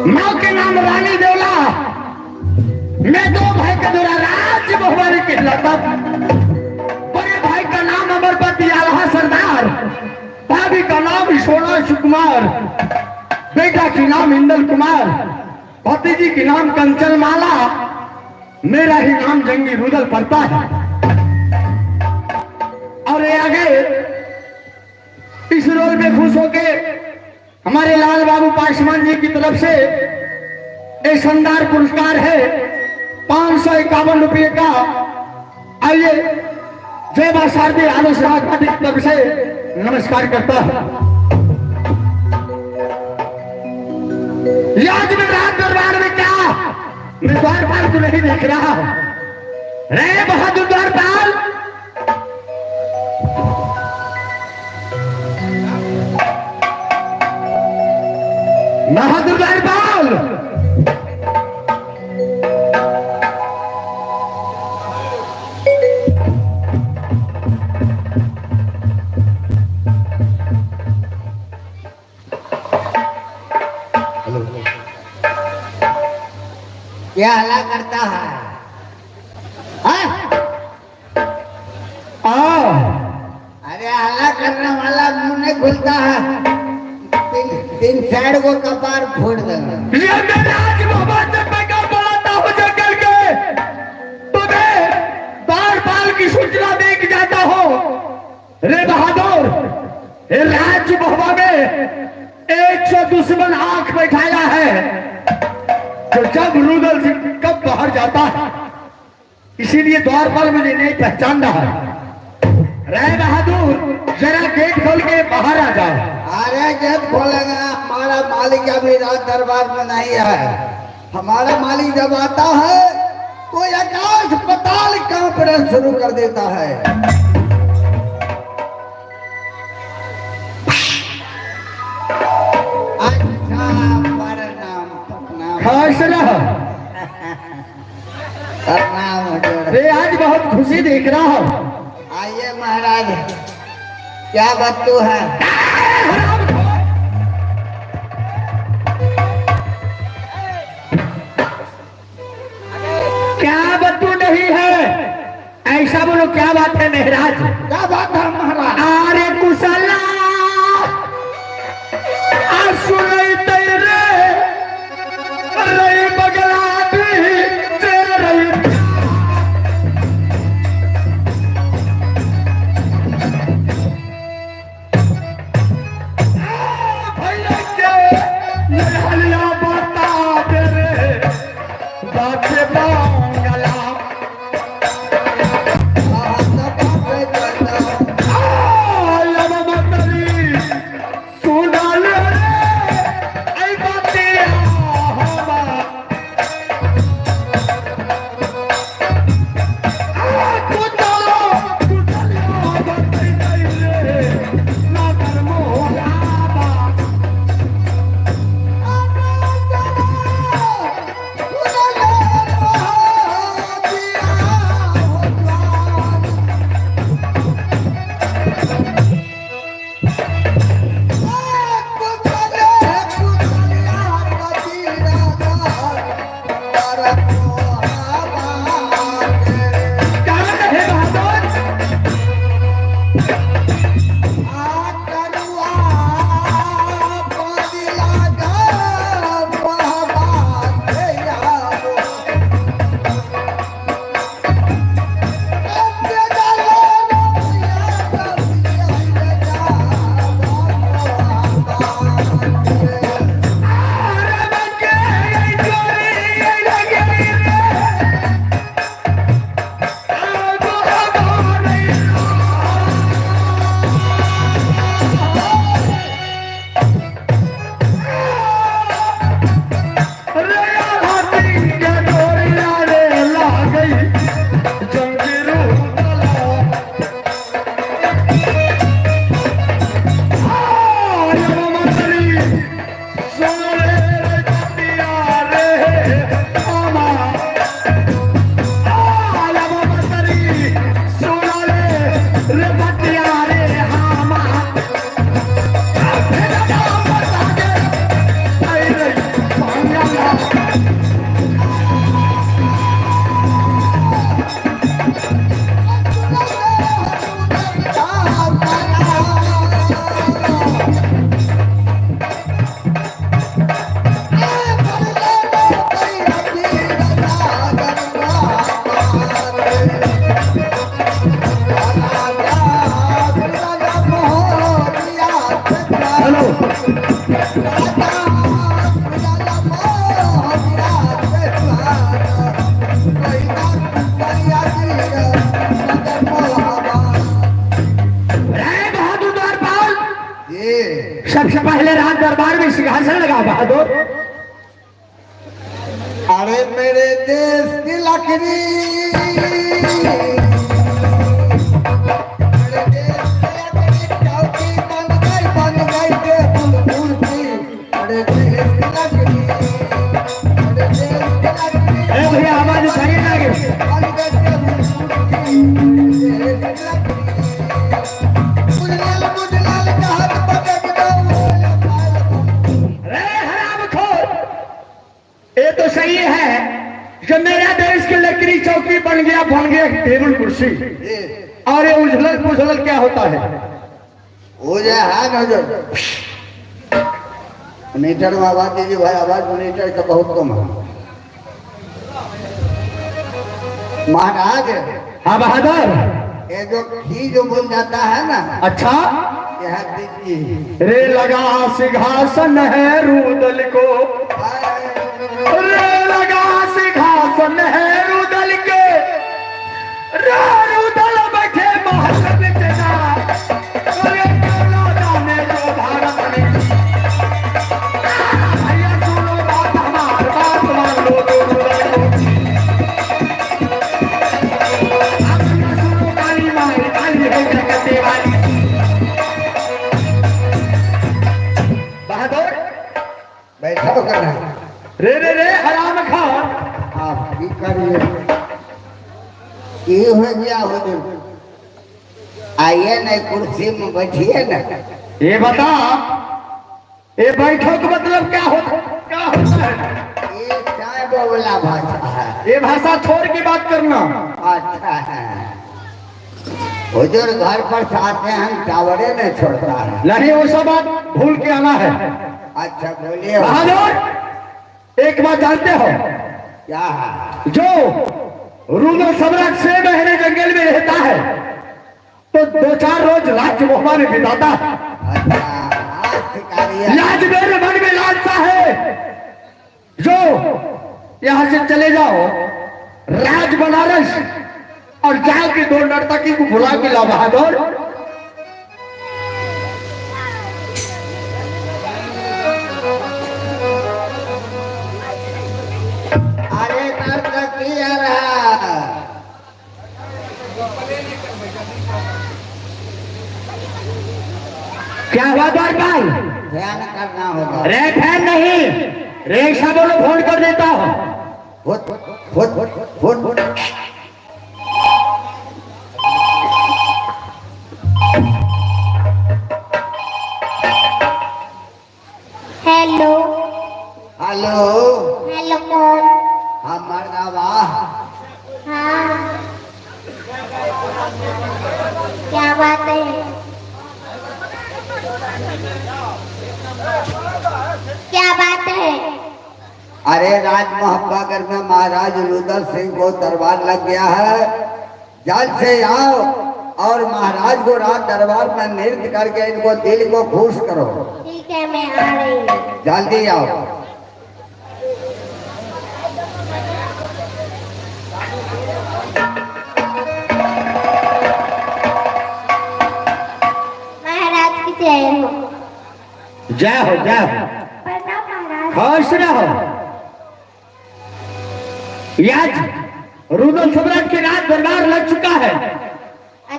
माँ के नाम रानी देवला, मैं दो भाई का दूरा राज्य बहुबारी कहलाता। बड़े भाई का नाम अमरपति आल्हा सरदार, भाभी का नाम सोना सुकुमार, बेटा की नाम इंदल कुमार, भतीजी की नाम कंचन माला, मेरा ही नाम जंगी रुदल पड़ता है। और ये आगे इस रोल में खुश होके हमारे लाल बाबू पासवान जी की तरफ से एक शानदार पुरस्कार है 551 रुपये का। आइए जय मां शारदी आलोचना घाटी की तरफ से नमस्कार करता है। आज में रात दरबार में क्या मैं द्वारपाल को नहीं देख रहा रे बहादुर द्वारपाल, बहादुर द्वारपाल, क्या हला करता है? हाँ? अरे हला करने वाला मुंह नहीं खुलता है, तीन साइड को कपार फोड़ देगा। ये मेरे आज मोहब्बत से मैं क्या बोलाता हूँ जंगल के, तुम्हें द्वारपाल की सूचना दे के जाता हो रे बहादुर, ये राज्य महुआ में 100 दुश्मन आंख बैठाया है, तो जब रुदल सिंह कब बाहर जाता है, इसीलिए द्वारपाल मुझे नहीं पहचान रहा है। रे बहादुर जरा गेट खोल के बाहर आ जाओ। अरे गेट खोलेगा, हमारा मालिक अभी रात दरबार में नहीं है। हमारा मालिक जब आता है तो आकाश पताल कांपना शुरू कर देता है। अच्छा प्रणाम खुश रहो। रे आज बहुत खुशी देख रहा हूँ। आइए महाराज, क्या बत्तू है? क्या बत्तू नहीं है, ऐसा बोलो क्या बात है महराज? क्या बात है महाराज? अरे कुशला सुनई तेरे रही बगला भी तेरे भैया के हलिया बता तेरे बाते बांगला रहा बहादुर? अरे मेरे देश की लकड़ी, मेरे देश की लकड़ी चौकी बन गई टेबल कुर्सी। मेरे देश की लकड़ी, मेरे देश की लकड़ी अरे भैया आवाज उठाइए ना आगे। बन गई टेबल कुर्सी। मेरे देश की लकड़ी मुझलाल का हाथ पकड़ दो। अरे हरामखोर, ये तो सही है कि मेरा देश की लकड़ी चौकी बन गया टेबल कुर्सी। और ये उछलल पुछलल क्या होता है? वो जो है ना जो मीटर में आवाज दीजिए भाई, आवाज मीटर का बहुत कम है। महाराज हाँ बहादुर। ये जो खी जो बोल जाता है ना, अच्छा, यह दीजिए। रे लगा सिंहासन है रुदल को, रे लगा सिंहासन है रुदल के, रे रुदल बैठे महल में तेरा, अरे क्यों जाने जो भारत में। भैया सुनो बात हमार, बात मान लो तो रुदल को। आप भैया सुनो काली माई, काली है जगत देवाली। बहादुर बैठो करना रे हराम खान, आप भी करिए। ये हो गया हो जो आइए ना कुर्सी में बैठिए ना। ये बता, ये बैठो का मतलब क्या होता है? ये चाय बोला भाषा है। ये भाषा छोड़ के बात करना। अच्छा है, हुजूर घर पर से आते हैं टावरे नहीं छोड़ता है। नहीं, वो सब बात भूल के आना है। अच्छा बोलिए बहादुर, एक बात जानते हो? क्या है? जो रूदल सम्राट 6 महीने जंगल में रहता है तो 2-4 रोज राज्य मोहमा में बिताता है। अच्छा, आज शिकारी है। लाज मेरे मन में लालसा है, जो यहाँ से चले जाओ राज बनारस और जाके 2 नर्तकी को बुला के ला बहादुर। अरे नर्तकी आ रहा। क्या हुआ द्वार भाई? ध्यान करना होगा। रे फैन नहीं, रेशा बोलो, फोन कर देता हूँ। Foot foot foot foot. Hello hello, hello कौन? हम मरदावा। हाँ, क्या बात है? क्या बात है? अरे राज मोहब्बागर में महाराज रुदल सिंह को दरबार लग गया है, जल्द से आओ और महाराज को रात दरबार में नृत्य करके इनको दिल को खुश करो। ठीक है, मैं आ रही हूँ। जल्दी आओ। महाराज की जय हो। जय हो, जय हो, प्रणाम महाराज। खुश रहो। आज रुदल सम्राट के राज दरबार लग चुका है।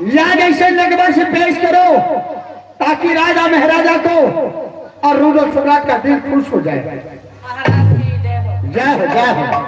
याद ऐसे लगभग से पेश करो ताकि राजा महाराजा को और रुदल सम्राट का दिल खुश हो जाए। जय हो, जय हो।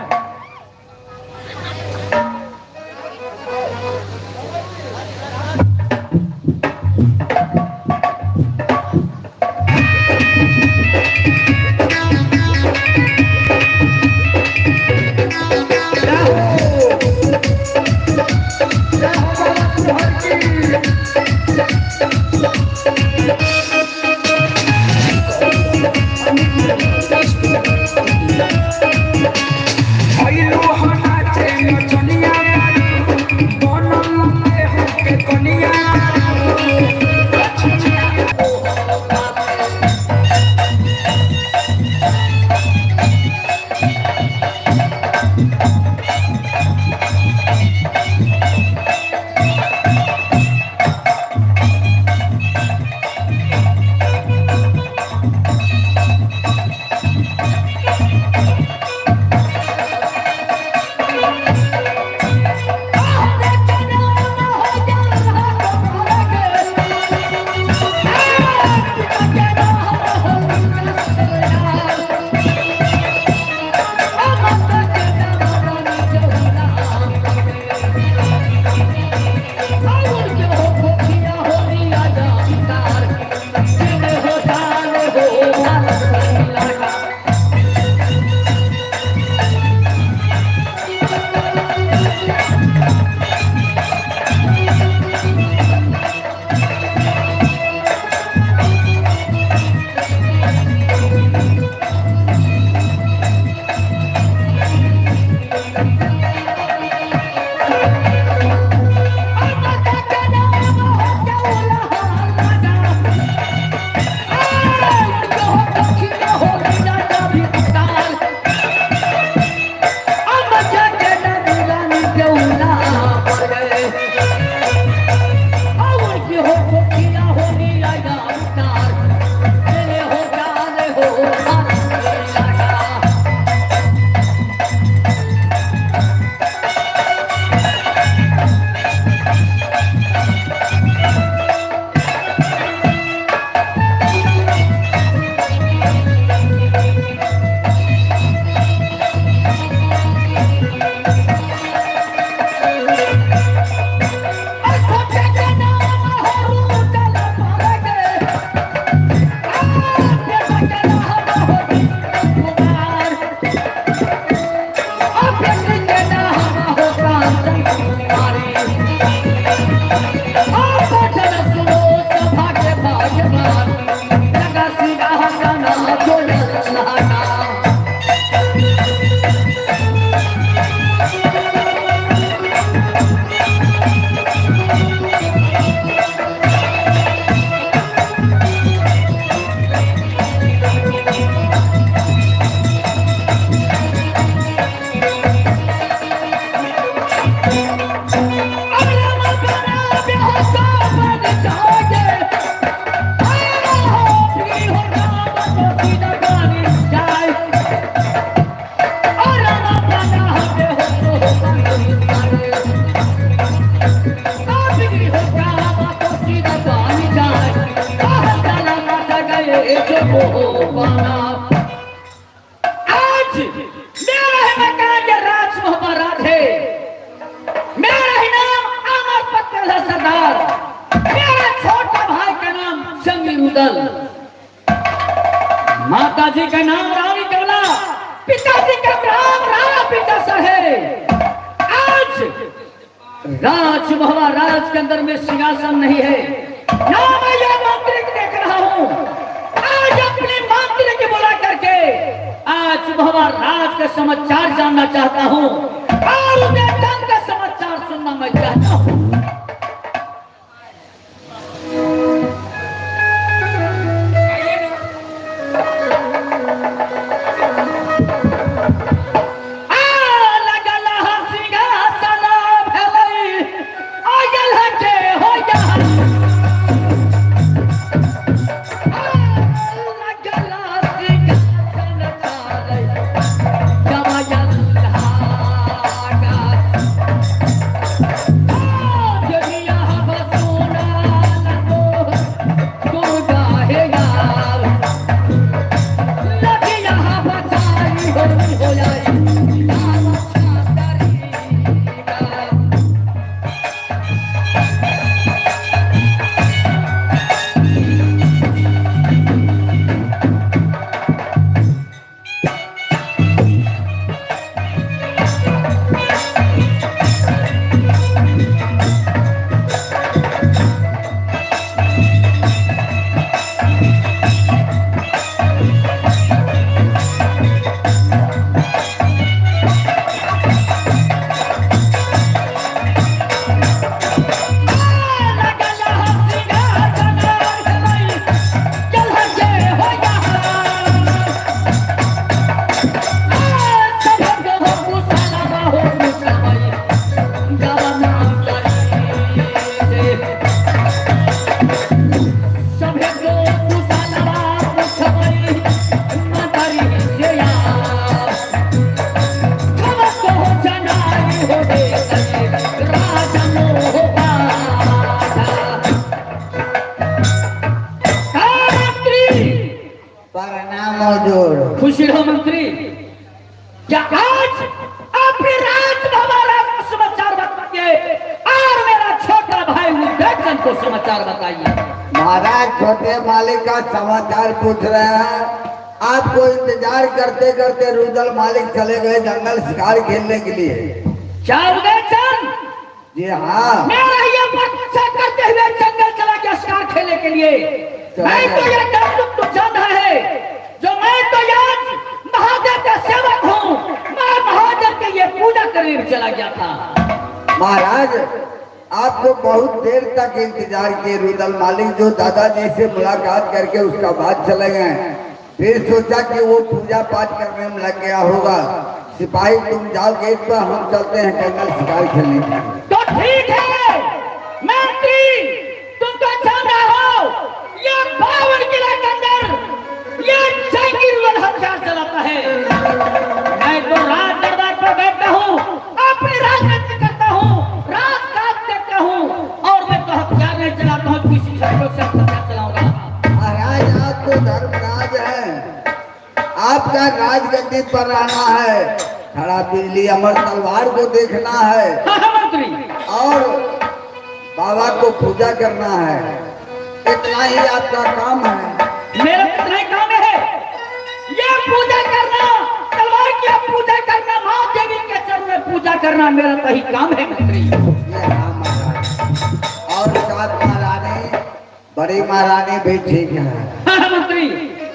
आज मेरा ही मकान ये राज मोहब्बत है, मेरा ही नाम अमर पटेल है सरदार, मेरा छोटा भाई का नाम जंगी रुदल, माता जी का नाम रानी कमला, पिताजी का नाम राणा पिता है। आज राज मोहब्बत राज के अंदर में सिंहासन नहीं है, ना मैं यह मंत्री देख रहा हूँ। आज अपने मंत्री के बुला करके आज मोहब्बत राज के समाचार जानना चाहता हूँ और उदय चंद का समाचार सुनना मैं चाहता हूँ। खुशी रहो मंत्री, क्या आज आपने राज हमारा समाचार बताइए और मेरा छोटा भाई उदय चंद को समाचार बताइए। महाराज छोटे मालिक का समाचार पूछ रहे हैं। आपको इंतजार करते करते रुदल मालिक चले गए जंगल शिकार खेलने के लिए। क्या उदय चंद? जी हाँ, मेरा ये बच्चा करते हुए जंगल चला गया शिकार खेलने के लिए। मैं तो ये तो जानता है जो मैं तो आज महादेव का सेवक हूँ, मैं महादेव के ये पूजा करने चला गया था। महाराज आपको बहुत देर तक इंतजार किए। रुदल मालिक जो दादाजी से मुलाकात करके उसका बाद चले गए, फिर सोचा कि वो पूजा पाठ करने में लग गया होगा। सिपाही तुम जाओ गेट पर, हम चलते हैं जंगल शिकार खेलने। तो ठीक है मंत्री, तुम तो जान रहे हो ये 52 किला के अंदर ये जंगी रुदल हथियार चलाता है। मैं तो राज दरबार पर बैठता हूँ, अपनी राजनीति करता हूँ, राजकाज देखता हूँ और मैं तो हथियार नहीं चलाता हूँ, किसी शत्रुओं से हथियार चलाऊंगा। महाराज आप तो धर्मराज हैं, आपका राजगद्दी पर रहना है, खड़ा बिजली अमर तलवार को देखना है मंत्री और बाबा को पूजा करना है। इतना ही आपका काम है। मेरा कितना ही काम है ये पूजा करना, तलवार की पूजा करना, माँ देवी के चरण में पूजा करना मेरा तो ही काम है मंत्री। ये हाँ महाराज, और साथ महारानी, बड़ी महारानी भी ठीक है। हाँ मंत्री,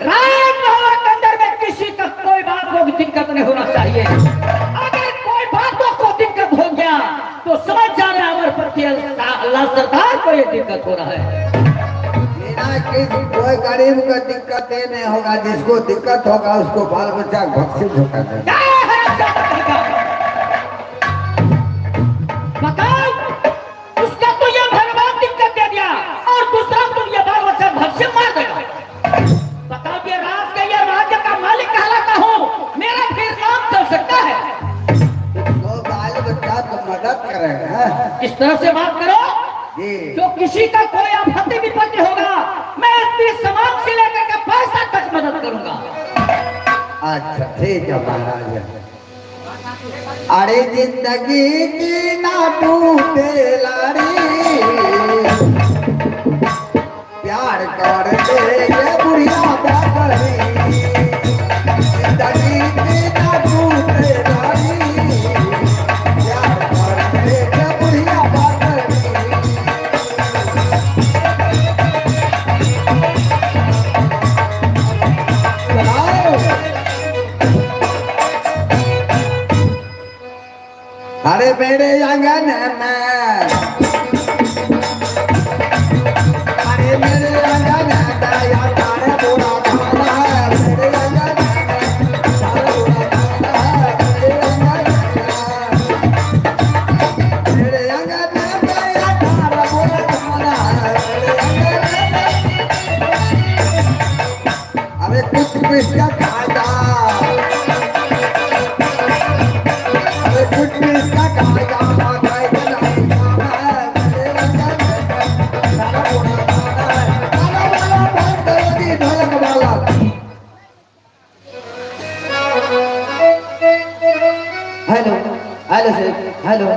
राजमहल के अंदर में किसी का कोई बात को दिक्कत नहीं होना चाहिए। अगर कोई बातों को दिक्कत हो गया तो समझ जाना अमर पटेल सरदार को ये दिक्कत हो रहा है। बिना किसी कोई कोई गरीब को दिक्कत ये नहीं होगा, जिसको दिक्कत होगा उसको बाल बच्चा भक्ति झोंका देगा। बताओ, उसका तो ये भगवान दिक्कत दे दिया और दूसरा तुम ये बाल बच्चा भक्ति मार देगा। बताओ, ये राज का ये राज्य का मालिक कहलाता हूँ, मेरा फिर नाम चल सकता है? तो बाल बच्चा तो मदद करेगा। इस तरह से बात करो जी जो किसी का कोई आपत्ति विपत्ति होगा, मैं इसकी समाज से लेकर के पैसा तक मदद करूंगा। अच्छा ठीक है महाराज। अरे जिंदगी की ना टूटे लारी, प्यार कर देगे बुढ़िया बाबरी। जिंदगी की ना टूटे लारी, प्यार कर देगे बुढ़िया बाबरी। अरे मेरे आंगन में, अरे मेरे आंगन में दया तारे बुरा खाना है। मेरे आंगन में तारे बुरा खाना है। मेरे आंगन में दया तारे बुरा खाना है। अरे कुछ पिस्ता खा जा, कुछ भी इसका कहा जाना है। सारा बोला खाना है, सारा बोला बहुत जल्दी ढोलक वाला। Hello hello sir, hello